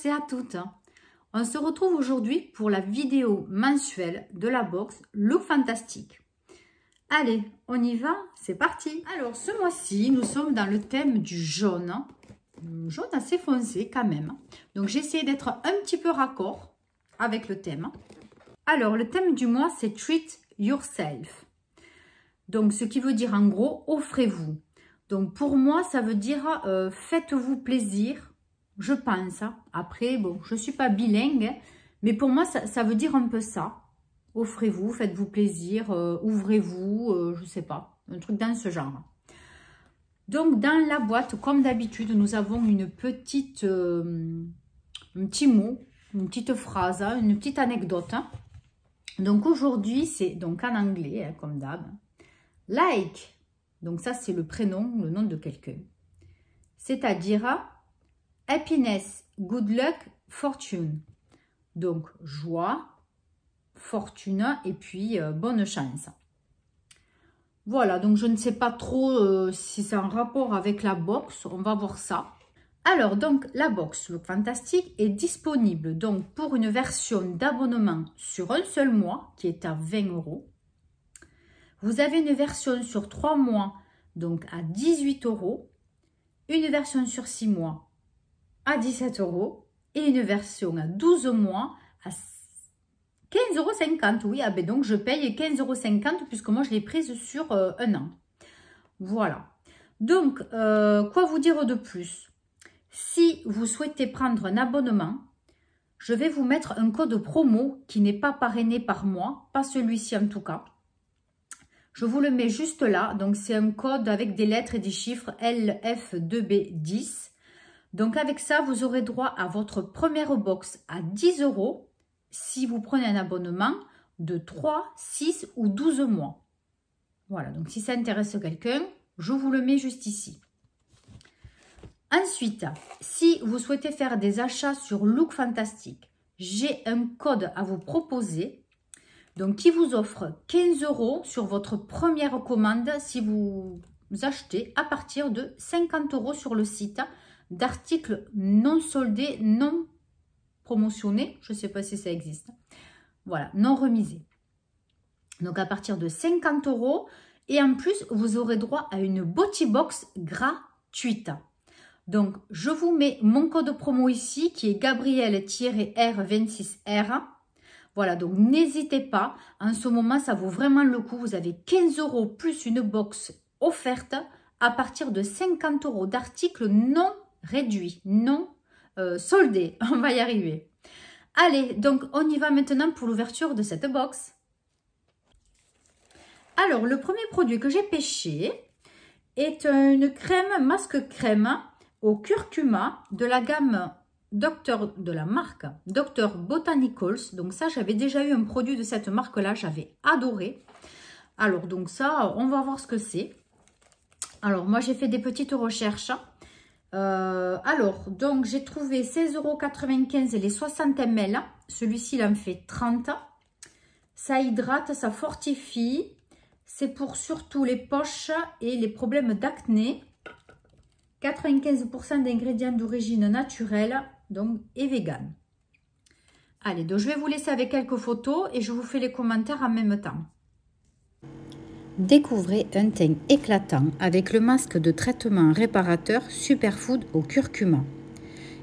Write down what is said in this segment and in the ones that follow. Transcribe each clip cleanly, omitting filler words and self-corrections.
tous et à toutes. On se retrouve aujourd'hui pour la vidéo mensuelle de la box Look Fantastique. Allez, on y va, c'est parti. Alors ce mois-ci, nous sommes dans le thème du jaune. Jaune assez foncé quand même. Donc j'ai essayé d'être un petit peu raccord avec le thème. Alors le thème du mois, c'est Treat Yourself. Donc ce qui veut dire en gros, offrez-vous. Donc pour moi, ça veut dire faites-vous plaisir. Je pense. Après, bon, je ne suis pas bilingue, mais pour moi, ça veut dire un peu ça. Offrez-vous, faites-vous plaisir, ouvrez-vous, je ne sais pas, un truc dans ce genre. Donc, dans la boîte, comme d'habitude, nous avons une petite, un petit mot, une petite phrase, une petite anecdote. Donc, aujourd'hui, c'est donc en anglais, hein, comme d'hab. Like, donc ça, c'est le prénom, le nom de quelqu'un. C'est-à-dire... happiness, good luck, fortune. Donc, joie, fortune et puis bonne chance. Voilà, donc je ne sais pas trop si c'est en rapport avec la box. On va voir ça. Alors, donc, la box Look Fantastique est disponible donc pour une version d'abonnement sur un seul mois qui est à 20 €. Vous avez une version sur 3 mois donc à 18 €. Une version sur 6 mois à 17 € et une version à 12 mois à 15,50 €. Oui, ah ben donc je paye 15,50 € puisque moi je l'ai prise sur un an. Voilà. Donc, quoi vous dire de plus? Si vous souhaitez prendre un abonnement, je vais vous mettre un code promo qui n'est pas parrainé par moi, pas celui-ci en tout cas. Je vous le mets juste là. Donc, c'est un code avec des lettres et des chiffres LF2B10. Donc, avec ça, vous aurez droit à votre première box à 10 € si vous prenez un abonnement de 3, 6 ou 12 mois. Voilà, donc si ça intéresse quelqu'un, je vous le mets juste ici. Ensuite, si vous souhaitez faire des achats sur Look Fantastique, j'ai un code à vous proposer donc qui vous offre 15 € sur votre première commande si vous achetez à partir de 50 € sur le site d'articles non soldés, non promotionnés, je ne sais pas si ça existe, voilà, non remisés. Donc à partir de 50 € et en plus vous aurez droit à une Body Box gratuite. Donc je vous mets mon code promo ici qui est Gabrielle-R26R. Voilà, donc n'hésitez pas, en ce moment ça vaut vraiment le coup, vous avez 15 € plus une box offerte à partir de 50 € d'articles non réduit, non soldé, on va y arriver. Allez, donc on y va maintenant pour l'ouverture de cette box. Alors, le premier produit que j'ai pêché est une crème, masque crème au curcuma de la gamme de la marque Dr Botanicals. Donc ça, j'avais déjà eu un produit de cette marque-là, j'avais adoré. Alors, donc ça, on va voir ce que c'est. Alors, moi, j'ai fait des petites recherches. Alors, donc, j'ai trouvé 16,95 € les 60 ml. Celui-ci, il en fait 30. Ça hydrate, ça fortifie. C'est pour surtout les poches et les problèmes d'acné. 95% d'ingrédients d'origine naturelle, donc, et vegan. Allez, donc, je vais vous laisser avec quelques photos et je vous fais les commentaires en même temps. Découvrez un teint éclatant avec le masque de traitement réparateur Superfood au curcuma.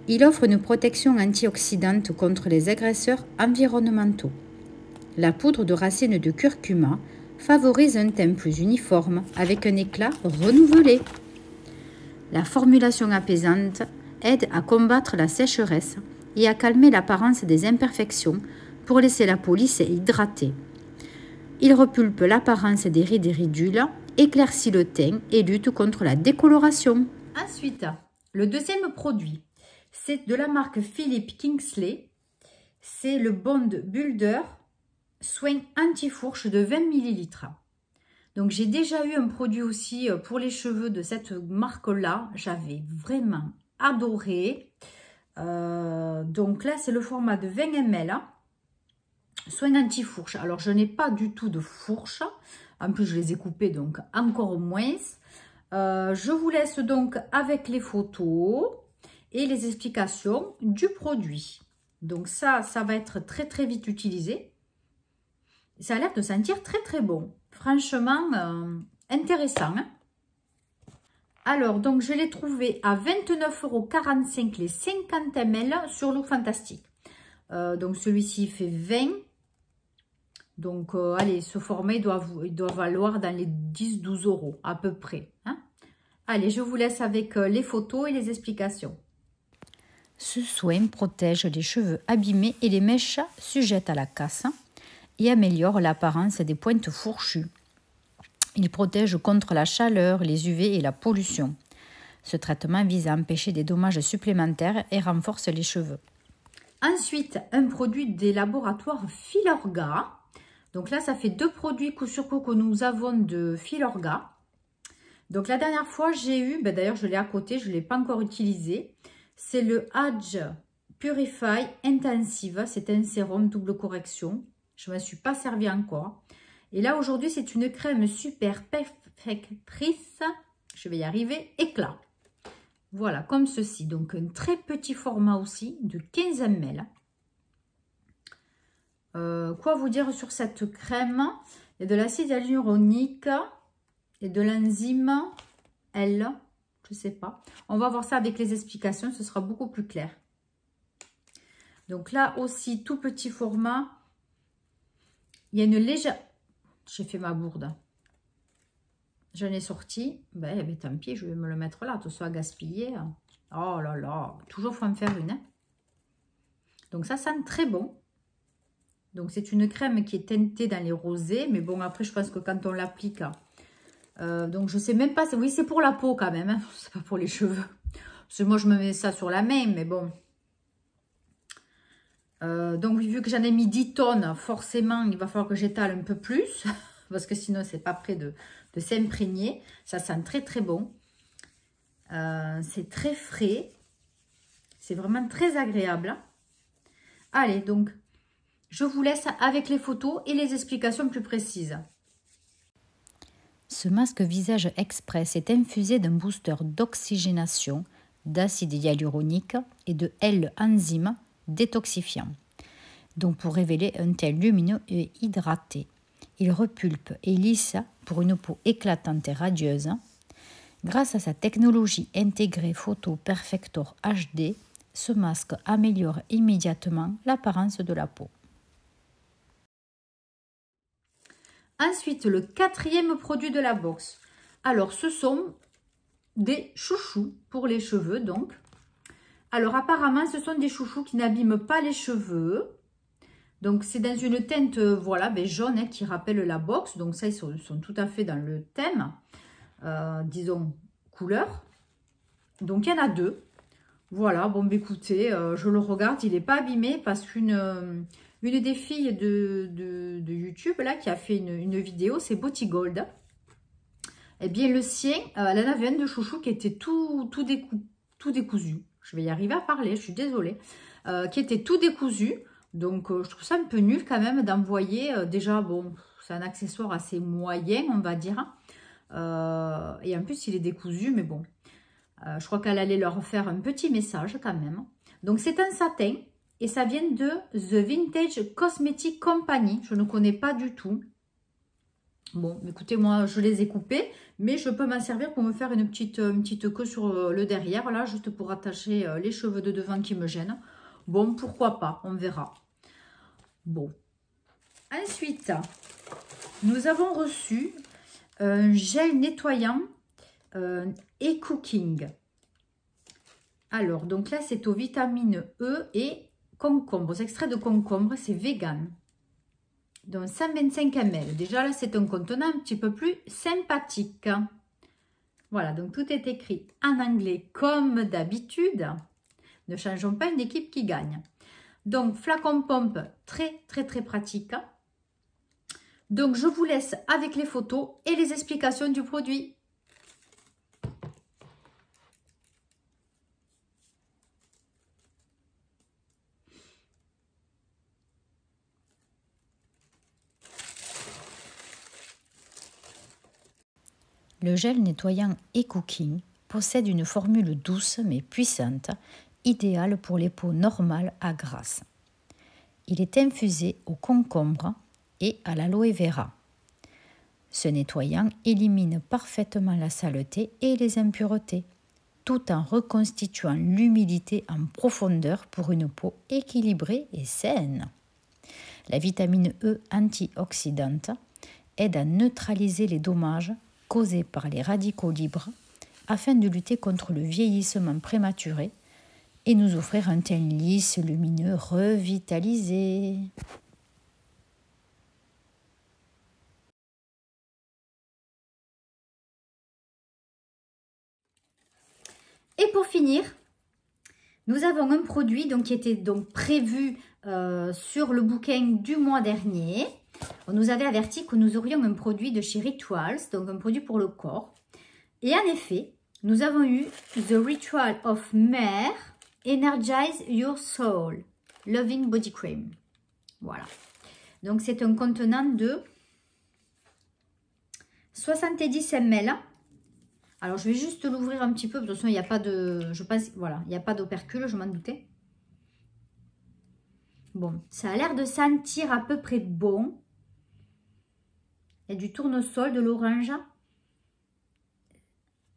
Il offre une protection antioxydante contre les agresseurs environnementaux. La poudre de racines de curcuma favorise un teint plus uniforme avec un éclat renouvelé. La formulation apaisante aide à combattre la sécheresse et à calmer l'apparence des imperfections pour laisser la peau lisse et hydratée. Il repulpe l'apparence des rides et ridules, éclaircit le teint et lutte contre la décoloration. Ensuite, le deuxième produit, c'est de la marque Philippe Kingsley. C'est le Bond Builder Soin anti-fourche de 20 ml. Donc, j'ai déjà eu un produit aussi pour les cheveux de cette marque-là. J'avais vraiment adoré. Donc là, c'est le format de 20 ml. Soin anti-fourche. Alors, je n'ai pas du tout de fourche. En plus, je les ai coupées, donc encore moins. Je vous laisse donc avec les photos. et les explications du produit. Donc ça va être très très vite utilisé. Ça a l'air de sentir très très bon. Franchement, intéressant. Hein. Alors, donc je l'ai trouvé à 29,45 € les 50 ml sur Look Fantastic. Donc celui-ci fait 20. Donc allez, ce format il doit valoir dans les 10-12 € à peu près. Hein. Allez, je vous laisse avec les photos et les explications. Ce soin protège les cheveux abîmés et les mèches sujettes à la casse et améliore l'apparence des pointes fourchues. Il protège contre la chaleur, les UV et la pollution. Ce traitement vise à empêcher des dommages supplémentaires et renforce les cheveux. Ensuite, un produit des laboratoires Filorga. Donc là, ça fait 2 produits coup sur coup que nous avons de Filorga. Donc la dernière fois, j'ai eu, d'ailleurs je l'ai à côté, je ne l'ai pas encore utilisé. C'est le Age Purify Intensive. C'est un sérum double correction. Je ne me suis pas servi encore. Et là, aujourd'hui, c'est une crème super perfectrice. Je vais y arriver. Éclat. Voilà, comme ceci. Donc, un très petit format aussi de 15 ml. Quoi vous dire sur cette crème? Il y a de l'acide hyaluronique et de l'enzyme L. Je ne sais pas. On va voir ça avec les explications. Ce sera beaucoup plus clair. Donc là aussi, tout petit format. Il y a une légère... J'ai fait ma bourde. J'en ai sorti. Ben, tant pis, je vais me le mettre là. Tout ça à gaspiller. Oh là là. Toujours faut en faire une. Hein. Donc ça sent très bon. Donc c'est une crème qui est teintée dans les rosés. Mais bon, après, je pense que quand on l'applique... donc je sais même pas. Oui, c'est pour la peau quand même. Hein. C'est pas pour les cheveux. Parce que moi, je me mets ça sur la main. Mais bon... donc, vu que j'en ai mis 10 tonnes, forcément, il va falloir que j'étale un peu plus. Parce que sinon, c'est pas prêt de s'imprégner. Ça sent très, très bon. C'est très frais. C'est vraiment très agréable. Allez, donc, je vous laisse avec les photos et les explications plus précises. Ce masque visage express est infusé d'un booster d'oxygénation, d'acide hyaluronique et de L-enzyme détoxifiant. Donc pour révéler un teint lumineux et hydraté. Il repulpe et lisse pour une peau éclatante et radieuse. Grâce à sa technologie intégrée Photo Perfector HD, ce masque améliore immédiatement l'apparence de la peau. Ensuite, le 4e produit de la box. Alors, ce sont des chouchous pour les cheveux, donc. Alors, apparemment, ce sont des chouchous qui n'abîment pas les cheveux. Donc, c'est dans une teinte, voilà, jaune, hein, qui rappelle la box. Donc, ça, ils sont tout à fait dans le thème, disons, couleur. Donc, il y en a 2. Voilà, bon, écoutez, je le regarde, il n'est pas abîmé parce qu'une des filles de YouTube, là, qui a fait une vidéo, c'est Botty Gold. Eh bien, le sien, elle en avait un de chouchou qui était tout décousu. Je vais y arriver à parler, je suis désolée. Qui était tout décousu. Donc, je trouve ça un peu nul quand même d'envoyer. Déjà, bon, c'est un accessoire assez moyen, on va dire. Et en plus, il est décousu, mais bon. Je crois qu'elle allait leur faire un petit message quand même. Donc, c'est un satin. Et ça vient de The Vintage Cosmetic Company. Je ne connais pas du tout. Bon, écoutez, moi, je les ai coupés. Mais je peux m'en servir pour me faire une petite queue sur le derrière. Là, juste pour attacher les cheveux de devant qui me gênent. Bon, pourquoi pas, on verra. Bon. Ensuite, nous avons reçu un gel nettoyant et cooking. Alors, donc là, c'est aux vitamines E et concombre. Aux extraits de concombre, c'est vegan. Donc, 125 ml. Déjà, là, c'est un contenant un petit peu plus sympathique. Voilà, donc tout est écrit en anglais comme d'habitude. Ne changeons pas une équipe qui gagne. Donc, flacon pompe, très, très, très pratique. Donc, je vous laisse avec les photos et les explications du produit. Le gel nettoyant et cooking possède une formule douce mais puissante, idéale pour les peaux normales à grasse. Il est infusé au concombre et à l'aloe vera. Ce nettoyant élimine parfaitement la saleté et les impuretés, tout en reconstituant l'humidité en profondeur pour une peau équilibrée et saine. La vitamine E antioxydante aide à neutraliser les dommages causés par les radicaux libres afin de lutter contre le vieillissement prématuré et nous offrir un teint lisse, lumineux, revitalisé. Et pour finir, nous avons un produit qui était prévu sur le bouquin du mois dernier. On nous avait averti que nous aurions un produit de chez Rituals, donc un produit pour le corps. Et en effet, nous avons eu The Ritual of Mare Energize Your Soul Loving Body Cream. Voilà. Donc c'est un contenant de 70 ml. Alors je vais juste l'ouvrir un petit peu. De toute façon, il n'y a pas de... Je pense, voilà, il n'y a pas d'opercule, je m'en doutais. Bon, ça a l'air de sentir à peu près bon. Il y a du tournesol, de l'orange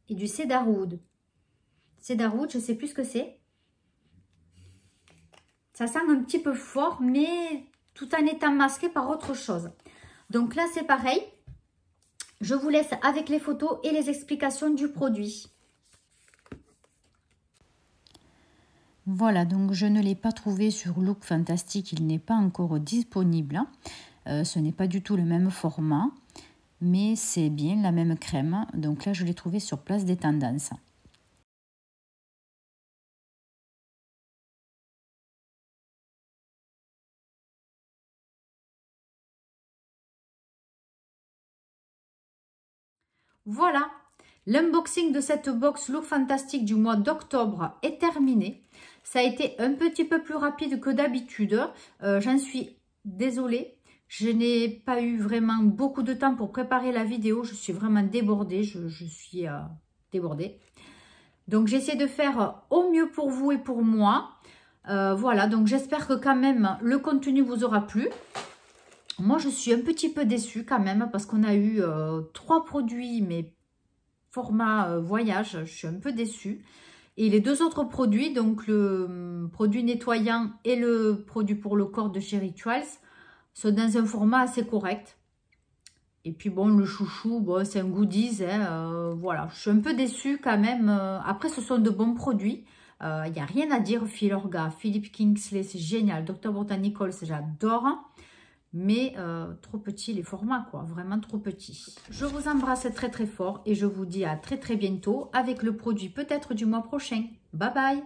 et du cedarwood. Cedarwood, je ne sais plus ce que c'est. Ça sent un petit peu fort, mais tout en étant masqué par autre chose. Donc là, c'est pareil. Je vous laisse avec les photos et les explications du produit. Voilà, donc je ne l'ai pas trouvé sur Look Fantastic, il n'est pas encore disponible. Ce n'est pas du tout le même format, mais c'est bien la même crème. Donc là, je l'ai trouvé sur Place des Tendances. Voilà, l'unboxing de cette box Look Fantastic du mois d'octobre est terminé. Ça a été un petit peu plus rapide que d'habitude. J'en suis désolée. Je n'ai pas eu vraiment beaucoup de temps pour préparer la vidéo. Je suis vraiment débordée. Je suis débordée. Donc, j'essaie de faire au mieux pour vous et pour moi. Voilà, donc j'espère que quand même le contenu vous aura plu. Moi, je suis un petit peu déçue quand même parce qu'on a eu 3 produits, mais format voyage, je suis un peu déçue. Et les 2 autres produits, donc le produit nettoyant et le produit pour le corps de chez Rituals, sont dans un format assez correct. Et puis bon, le chouchou, bon, c'est un goodies, hein, voilà. Je suis un peu déçue quand même. Après, ce sont de bons produits. Il n'y a rien à dire. Filorga, Philip Kingsley, c'est génial. Dr. Botanicals, j'adore. Mais trop petits les formats, quoi. Vraiment trop petits. Je vous embrasse très très fort et je vous dis à très très bientôt avec le produit peut-être du mois prochain. Bye bye!